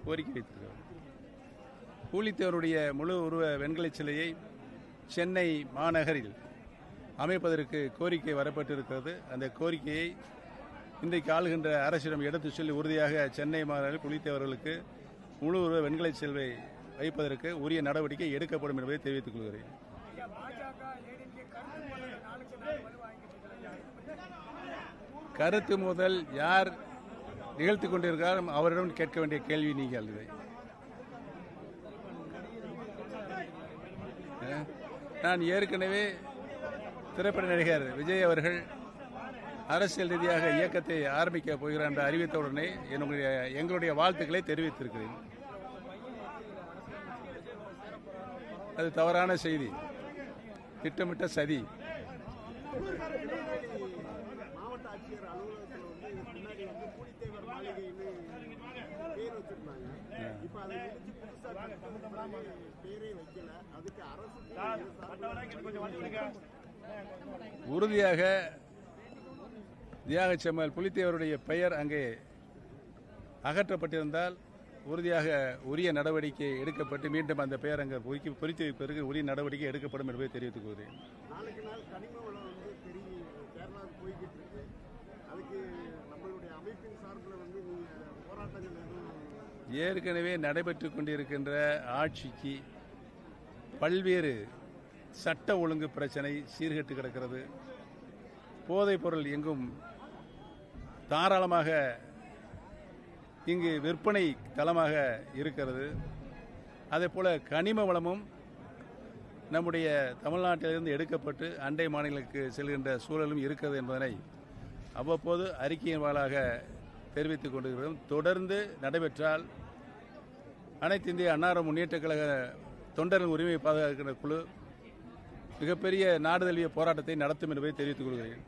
கோரிக்கை வைத்திருக்கிறார். பூலித்தேவருடைய முழு உருவ வெண்கல சிலையை சென்னை மாநகரில் அமைப்பதற்கு கோரிக்கை வரப்பட்டிருக்கிறது. அந்த கோரிக்கையை இன்றைக்கு ஆளுகின்ற அரசிடம் எடுத்து சொல்லி உறுதியாக சென்னை மாநகரில் புலித்தேவர்களுக்கு முழு உருவ வெண்கல சிலை வைப்பதற்கு உரிய நடவடிக்கை எடுக்கப்படும் என்பதை தெரிவித்துக் கொள்கிறேன். கருத்து மோதல் யார் நிகழ்த்திக் கொண்டிருக்கிறார் அவரிடம் கேட்க வேண்டிய கேள்வி நீங்கள். இதை நான் ஏற்கனவே திரைப்பட நடிகர் விஜய் அவர்கள் அரசியல் ரீதியாக இயக்கத்தை ஆரம்பிக்க போகிறார் என்று அறிவித்தவுடனே எங்களுடைய வாழ்த்துக்களை தெரிவித்திருக்கிறேன். அது தவறான செய்தி, திட்டமிட்ட சதி. மாவட்ட ஆட்சியர் அலுவலகத்தில் முன்னாடி பூலித்தேவர் மாளிகைன்னு பேர் வச்சிருந்தாங்க. இப்ப அதை பேரே வைக்கல. அதுக்கு அரசு உறுதியாக தியாக செம்மல் புலித்தேவருடைய பெயர் அங்கே அகற்றப்பட்டிருந்தால் உறுதியாக உரிய நடவடிக்கை எடுக்கப்பட்டு மீண்டும் அந்த பெயர் அங்கே பொறித்து வைப்பதற்கு உரிய நடவடிக்கை எடுக்கப்படும் என்பதை தெரிவித்துக் கொள்கிறேன். நாளுக்கு நாள் கனிம வளம் பெரிய கேரளாவுக்கு போய்கிட்டு இருக்கு. அதுக்கு நம்மளுடைய அமைப்பின் சார்பில் நீங்க போராட்டங்கள் எதுவும் ஏற்கனவே நடைபெற்றுக் கொண்டிருக்கின்ற ஆட்சிக்கு பல்வேறு சட்ட ஒழுங்கு பிரச்சனை சீர்கெட்டு கிடக்கிறது. போதைப் பொருள் எங்கும் தாராளமாக இங்கு விற்பனை தளமாக இருக்கிறது. அதேபோல கனிம வளமும் நம்முடைய தமிழ்நாட்டிலிருந்து எடுக்கப்பட்டு அண்டை மாநிலங்களுக்கு செல்கின்ற சூழலும் இருக்கிறது என்பதனை அவ்வப்போது அறிக்கையின் வாயிலாக தெரிவித்துக் கொண்டிருக்கிறோம். தொடர்ந்து நடைபெற்றால் அனைத்து இந்திய அண்ணா முன்னேற்ற கழக தொண்டரின் உரிமையை பாதுகாக்கின்ற குழு மிகப்பெரிய நாடு தழுவிய போராட்டத்தை நடத்தும் என்பதை தெரிவித்துக் கொள்கிறேன்.